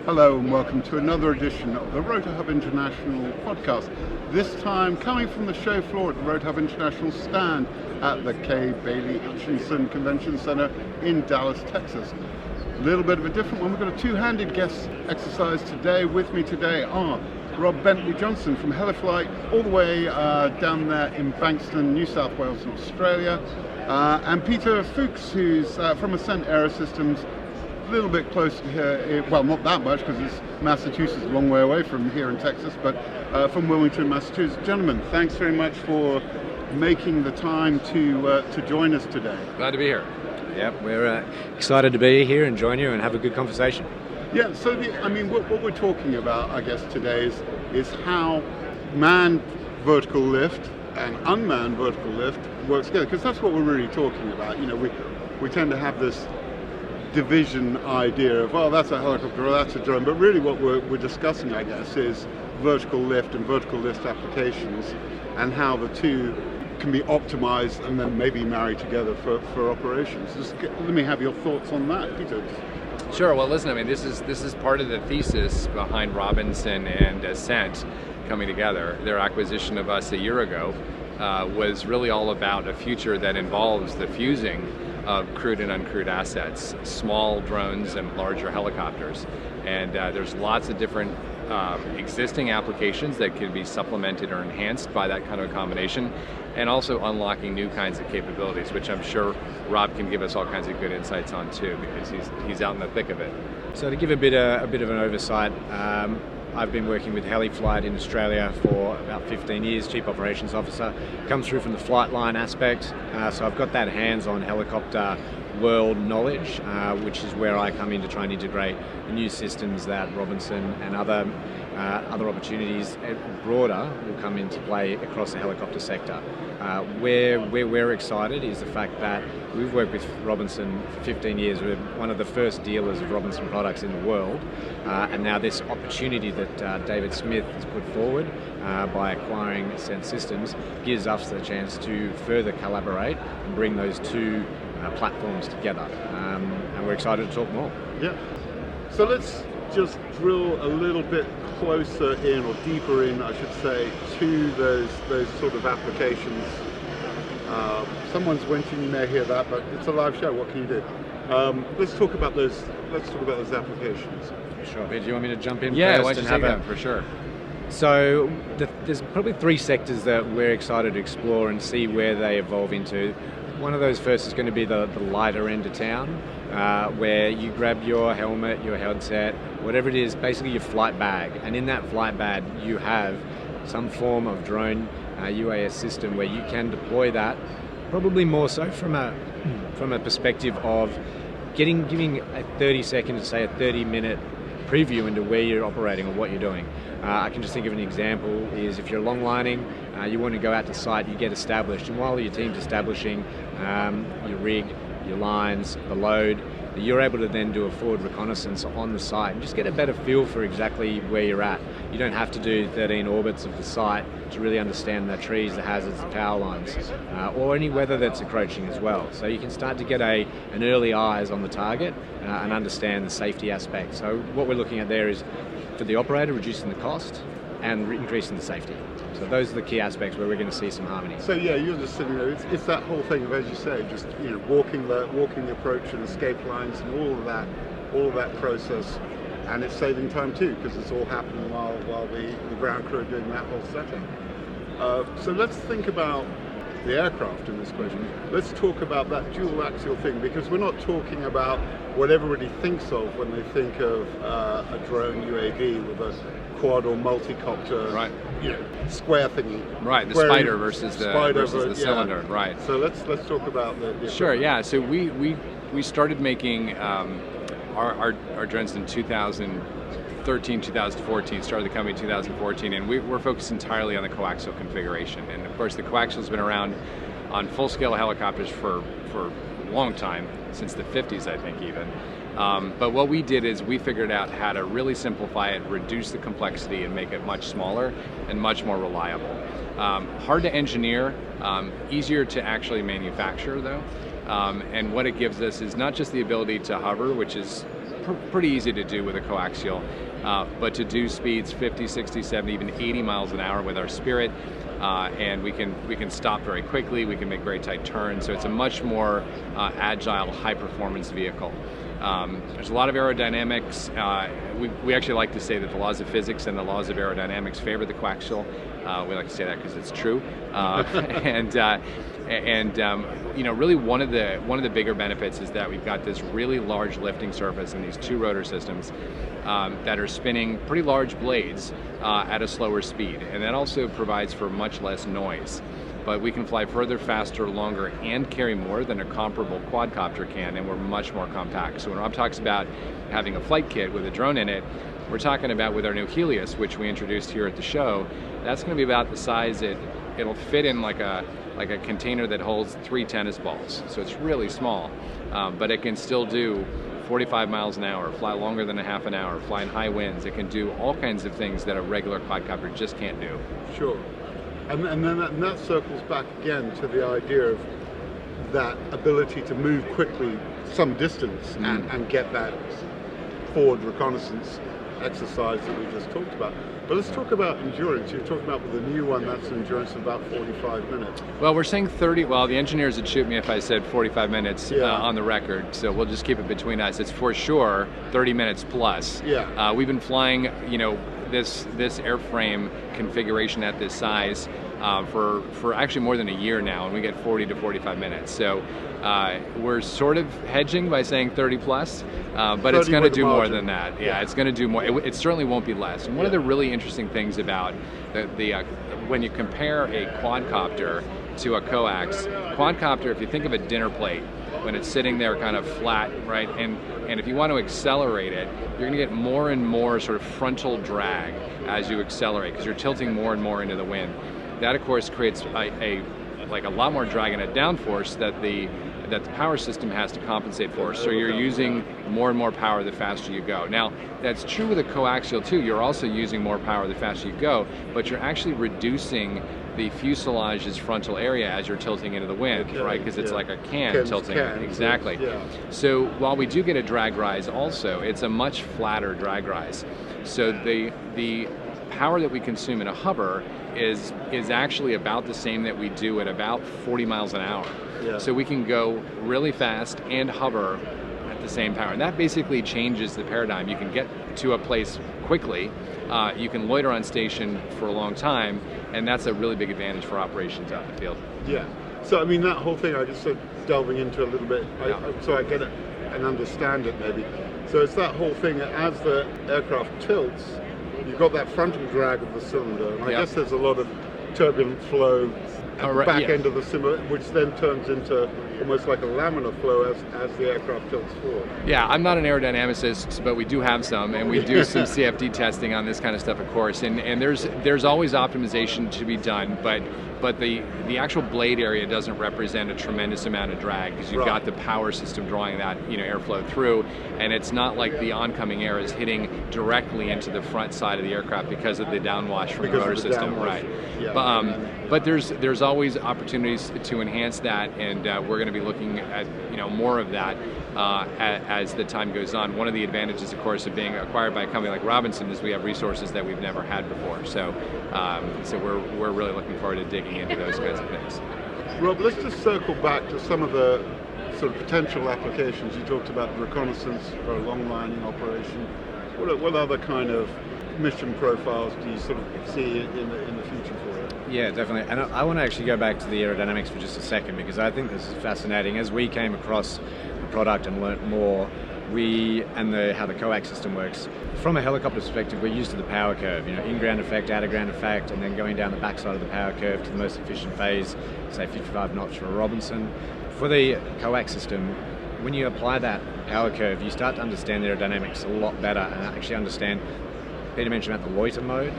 Hello and welcome to another edition of the RotorHub International podcast. This time coming from the show floor at the RotorHub International stand at the K. Bailey Hutchinson Convention Center in Dallas, Texas. A little bit of a different one. We've got a two-handed guest exercise today. With me today are Rob Bentley-Johnston from HeliFlite, all the way down there in Bankston, New South Wales in Australia, and Peter Fuchs, who's from Ascent Aerosystems, a little bit close to here, well, not that much because it's Massachusetts, a long way away from here in Texas, but from Wilmington, Massachusetts. Gentlemen, thanks very much for making the time to join us today. Glad to be here. Yep, we're excited to be here and join you and have a good conversation. Yeah, so what we're talking about, I guess, today is how manned vertical lift and unmanned vertical lift works together, because that's what we're really talking about. You know, we tend to have this division idea of, well, that's a helicopter or that's a drone, but really what we're discussing, I guess, is vertical lift and vertical lift applications and how the two can be optimized and then maybe married together for operations. Let me have your thoughts on that, Peter. Sure. Well, listen, I mean, this is part of the thesis behind Robinson and Ascent coming together. Their acquisition of us a year ago was really all about a future that involves the fusing of crewed and uncrewed assets, small drones and larger helicopters. And there's lots of different existing applications that can be supplemented or enhanced by that kind of combination, and also unlocking new kinds of capabilities, which I'm sure Rob can give us all kinds of good insights on too, because he's out in the thick of it. So to give a bit of an oversight, I've been working with HeliFlite in Australia for about 15 years, Chief Operations Officer. Comes through from the flight line aspect, so I've got that hands-on helicopter world knowledge, which is where I come in to try and integrate the new systems that Robinson and other opportunities broader will come into play across the helicopter sector. Where we're excited is the fact that we've worked with Robinson for 15 years. We're one of the first dealers of Robinson products in the world, and now this opportunity that David Smith has put forward by acquiring Ascent Systems gives us the chance to further collaborate and bring those two platforms together, and we're excited to talk more. Yeah. So let's just drill a little bit closer in, or deeper in, I should say, to those sort of applications. Someone's winching, you may hear that, but it's a live show. What can you do? Let's talk about those. Let's talk about those applications. Sure. Do you want me to jump in Yeah, first why don't and you have take a that for sure. So there's probably three sectors that we're excited to explore and see where they evolve into. One of those first is going to be the lighter end of town, where you grab your helmet, your headset, whatever it is, basically your flight bag. And in that flight bag, you have some form of drone UAS system where you can deploy that, probably more so from a perspective of giving a 30-second to say a 30-minute preview into where you're operating or what you're doing. I can just think of an example is if you're long lining, you want to go out to site, you get established, and while your team's establishing your rig, your lines, the load, you're able to then do a forward reconnaissance on the site and just get a better feel for exactly where you're at. You don't have to do 13 orbits of the site to really understand the trees, the hazards, the power lines, or any weather that's encroaching as well. So you can start to get an early eyes on the target and understand the safety aspect. So what we're looking at there is, for the operator, reducing the cost and increasing the safety. So those are the key aspects where we're going to see some harmony. So yeah, you're just sitting there. It's that whole thing of, as you say, just walking the approach and escape lines and all of that process, and it's saving time too because it's all happening while the ground crew are doing that whole setting. So let's think about the aircraft in this question. Let's talk about that dual axial thing, because we're not talking about what everybody thinks of when they think of a drone UAV with a quad or multi-copter, right? Square thingy. Right, the spider versus the cylinder. Right. So let's talk about the sure. Yeah. So we started making our drones in 2013, 2014. Started the company in 2014, and we're focused entirely on the coaxial configuration. And of course, the coaxial's been around on full-scale helicopters for a long time, since the 50s, I think even. But what we did is we figured out how to really simplify it, reduce the complexity, and make it much smaller and much more reliable. Hard to engineer, easier to actually manufacture though. And what it gives us is not just the ability to hover, which is pretty easy to do with a coaxial, but to do speeds 50, 60, 70, even 80 miles an hour with our Spirit, and we can stop very quickly, we can make very tight turns, so it's a much more agile, high-performance vehicle. There's a lot of aerodynamics. We actually like to say that the laws of physics and the laws of aerodynamics favor the coaxial. We like to say that because it's true. Really one of the bigger benefits is that we've got this really large lifting surface and these two rotor systems that are spinning pretty large blades at a slower speed, and that also provides for much less noise. But we can fly further, faster, longer, and carry more than a comparable quadcopter can, and we're much more compact. So when Rob talks about having a flight kit with a drone in it, we're talking about with our new Helios, which we introduced here at the show, that's going to be about the size it'll fit in like a container that holds 3 tennis balls. So it's really small, but it can still do 45 miles an hour, fly longer than a half an hour, fly in high winds. It can do all kinds of things that a regular quadcopter just can't do. Sure. And then that circles back again to the idea of that ability to move quickly some distance and get that forward reconnaissance exercise that we just talked about. But let's talk about endurance. You're talking about with the new one, that's an endurance of about 45 minutes. Well, we're saying 30. Well, the engineers would shoot me if I said 45 minutes on the record, so we'll just keep it between us. It's for sure 30 minutes plus. Yeah. We've been flying, this airframe configuration at this size for actually more than a year now, and we get 40 to 45 minutes. So we're sort of hedging by saying 30 plus, but it's going to do more than that. Yeah, it's going to do more. It certainly won't be less. And one of the really interesting things about when you compare a quadcopter to a coax, quadcopter, if you think of a dinner plate, when it's sitting there kind of flat, right? And if you want to accelerate it, you're going to get more and more sort of frontal drag as you accelerate because you're tilting more and more into the wind. That, of course, creates a lot more drag and a downforce that the power system has to compensate for. So you're using more and more power the faster you go. Now, that's true with a coaxial too. You're also using more power the faster you go, but you're actually reducing the fuselage's frontal area as you're tilting into the wind, right? Because it's like a can tilting. Exactly. Yeah. So while we do get a drag rise also, it's a much flatter drag rise. So the power that we consume in a hover is actually about the same that we do at about 40 miles an hour. Yeah. So we can go really fast and hover at the same power. And that basically changes the paradigm. You can get to a place quickly, you can loiter on station for a long time, and that's a really big advantage for operations out in the field. Yeah. So I mean, that whole thing, I just sort of delving into a little bit, so I get it and understand it maybe. So it's that whole thing, as the aircraft tilts, you've got that frontal drag of the cylinder, and I guess there's a lot of turbulent flow at the back end of the cylinder, which then turns into almost like a laminar flow as the aircraft tilts forward. Yeah, I'm not an aerodynamicist, but we do have some, and we do some CFD testing on this kind of stuff, of course, and there's always optimization to be done, but the actual blade area doesn't represent a tremendous amount of drag because you've got the power system drawing that airflow through, and it's not like the oncoming air is hitting directly into the front side of the aircraft because of the downwash from the rotor system, right? Yeah. But there's always opportunities to enhance that, and we're going to be looking at more of that as the time goes on. One of the advantages, of course, of being acquired by a company like Robinson is we have resources that we've never had before. So we're really looking forward to digging into those kinds of things. Rob, let's just circle back to some of the sort of potential applications. You talked about reconnaissance for a long lining operation. What other kind of mission profiles do you sort of see in the future for it? Yeah, definitely. And I want to actually go back to the aerodynamics for just a second, because I think this is fascinating. As we came across the product and learnt more, how the coax system works. From a helicopter perspective, we're used to the power curve, in-ground effect, out-of-ground effect, and then going down the backside of the power curve to the most efficient phase, say 55 knots for a Robinson. For the coax system, when you apply that power curve, you start to understand the aerodynamics a lot better and actually understand. Peter mentioned about the loiter mode.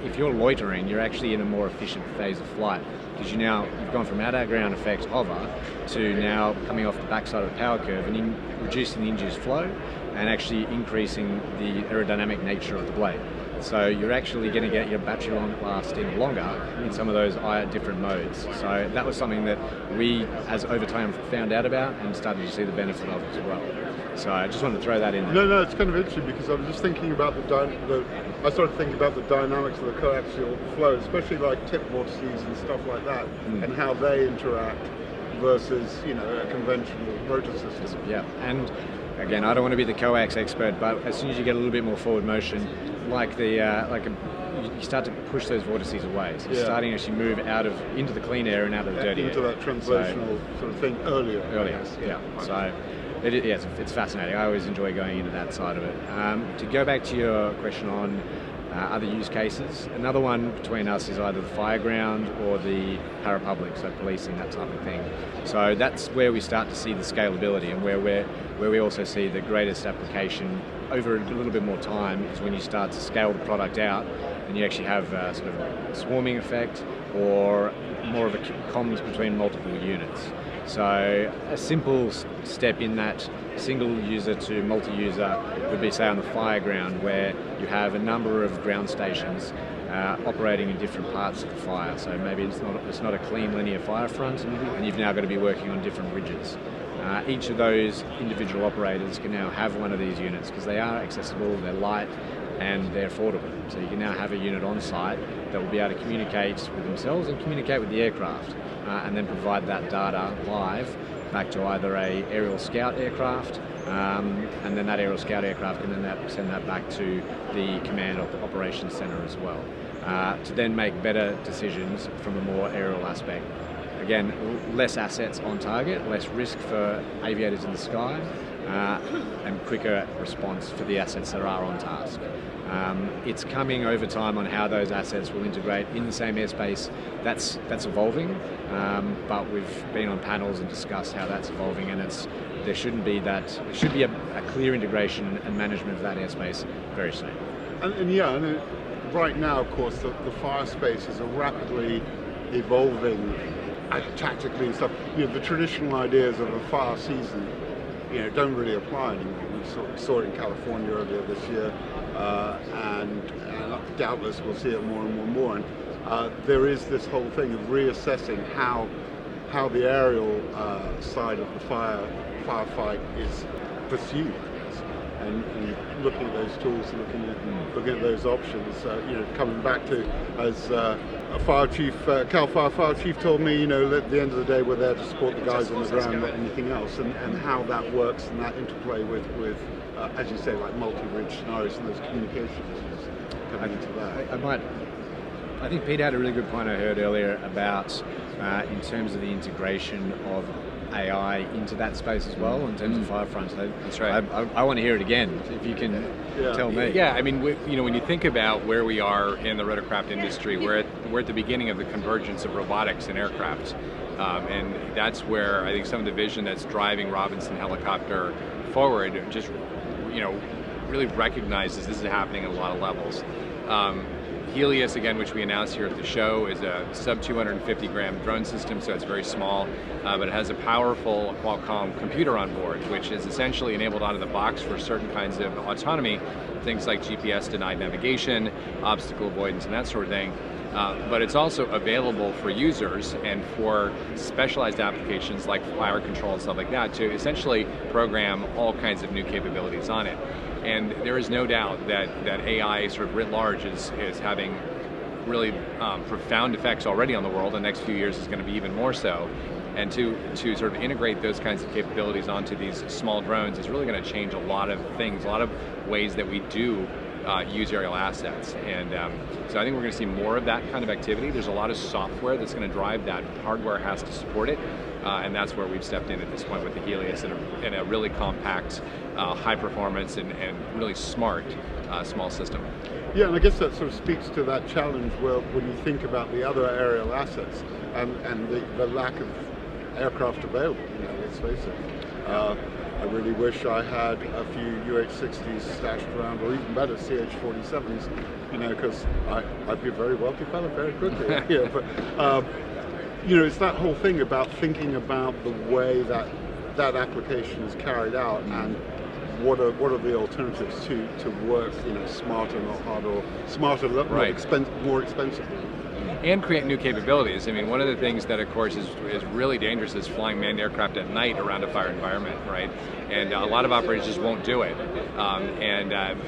If you're loitering, you're actually in a more efficient phase of flight because you've gone from out-of-ground effect hover to now coming off the backside of the power curve and reducing the induced flow and actually increasing the aerodynamic nature of the blade. So you're actually going to get your battery lasting longer in some of those different modes. So that was something that we, as over time, found out about and started to see the benefit of as well. So I just wanted to throw that in there. No, it's kind of interesting because I was just thinking about I started thinking about the dynamics of the coaxial flow, especially like tip vortices and stuff like that, and how they interact versus, a conventional rotor system. Yeah, and again, I don't want to be the coax expert, but as soon as you get a little bit more forward motion, you start to push those vortices away. So you're starting to actually move into the clean air and out of the dirty air. Into that translational sort of thing earlier. Yeah. So it's fascinating. I always enjoy going into that side of it. To go back to your question on other use cases, another one between us is either the fireground or the parapublic, so policing, that type of thing. So that's where we start to see the scalability, and where we also see the greatest application over a little bit more time is when you start to scale the product out and you actually have sort of a swarming effect or more of a comms between multiple units. So a simple step in that single user to multi-user would be, say, on the fireground, where you have a number of ground stations operating in different parts of the fire. So maybe it's not a clean linear fire front, and you've now got to be working on different ridges. Each of those individual operators can now have one of these units because they are accessible, they're light, and they're affordable. So you can now have a unit on site that will be able to communicate with themselves and communicate with the aircraft, and then provide that data live back to either a aerial scout aircraft, and then that aerial scout aircraft can then send that back to the command operations center as well, to then make better decisions from a more aerial aspect. Again, less assets on target, less risk for aviators in the sky, and quicker response for the assets that are on task. It's coming over time on how those assets will integrate in the same airspace. That's evolving, but we've been on panels and discussed how that's evolving, and there should be a clear integration and management of that airspace very soon. And right now, of course, the fire space is a rapidly evolving tactically and stuff. The traditional ideas of a fire season, don't really apply anymore. We saw it in California earlier this year, and doubtless we'll see it more and more. And there is this whole thing of reassessing how the aerial side of the firefight is pursued, and looking at those tools, looking at those options. Coming back to, as a fire chief, Cal Fire Chief told me, at the end of the day, we're there to support the guys on the ground, not anything else, and how that works and that interplay with as you say, like multi-ridge scenarios and those communications coming into that. I think Pete had a really good point I heard earlier about in terms of the integration of AI into that space as well, in terms of Firefront. So that's right. I want to hear it again, if you can tell me. Yeah, I mean, when you think about where we are in the rotorcraft industry, we're at the beginning of the convergence of robotics and aircraft. And that's where I think some of the vision that's driving Robinson Helicopter forward just, really recognizes this is happening at a lot of levels. Helios, again, which we announced here at the show, is a sub 250 gram drone system, so it's very small, but it has a powerful Qualcomm computer on board, which is essentially enabled out of the box for certain kinds of autonomy, things like GPS denied navigation, obstacle avoidance, and that sort of thing. But it's also available for users and for specialized applications like fire control and stuff like that to essentially program all kinds of new capabilities on it. And there is no doubt that AI sort of writ large is having really profound effects already on the world. The next few years is going to be even more so. And to sort of integrate those kinds of capabilities onto these small drones is really going to change a lot of things, a lot of ways that we do use aerial assets. And so I think we're going to see more of that kind of activity. There's a lot of software that's going to drive that. Hardware has to support it. And that's where we've stepped in at this point with the Helios in a really compact, high performance and really smart small system. Yeah, and I guess that sort of speaks to that challenge where when you think about the other aerial assets and the lack of aircraft available, let's face it. I really wish I had a few UH-60s stashed around, or even better, CH-47s, because I'd be a very wealthy fellow very quickly. But it's that whole thing about thinking about the way that application is carried out and what are the alternatives to work, smarter, not harder, or smarter, Right. more expensively. And create new capabilities. I mean, one of the things that, of course, is really dangerous is flying manned aircraft at night around a fire environment, right? And a lot of operators just won't do it.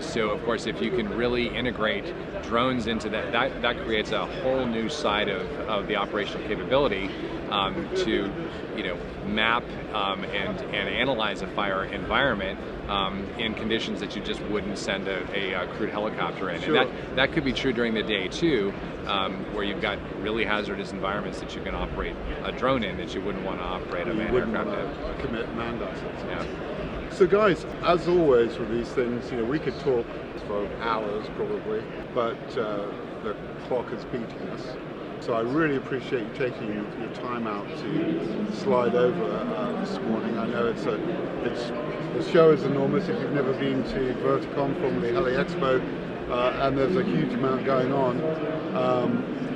So, of course, if you can really integrate drones into that creates a whole new side of the operational capability to, map and analyze a fire environment in conditions that you just wouldn't send a crewed helicopter in. Sure. And that could be true during the day too, where you've got really hazardous environments that you can operate a drone in that you wouldn't want to operate a manned aircraft in. Commit manned assets. Yeah. So guys, as always with these things, we could talk for hours probably, but the clock is beating us. So I really appreciate you taking your time out to slide over this morning. I know the show is enormous. If you've never been to Verticon, formerly Heli Expo, and there's a huge amount going on,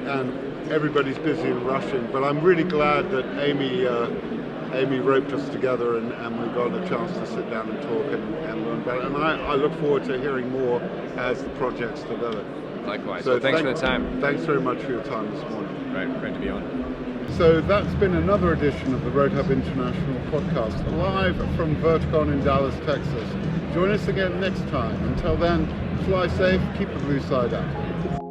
and everybody's busy and rushing. But I'm really glad that Amy roped us together and we got a chance to sit down and talk and learn about it. And I look forward to hearing more as the projects develop. Likewise. So thanks for the time. Thanks very much for your time this morning. Right, great to be on. So that's been another edition of the RoadHub International podcast, live from Verticon in Dallas, Texas. Join us again next time. Until then, fly safe, keep the blue side out.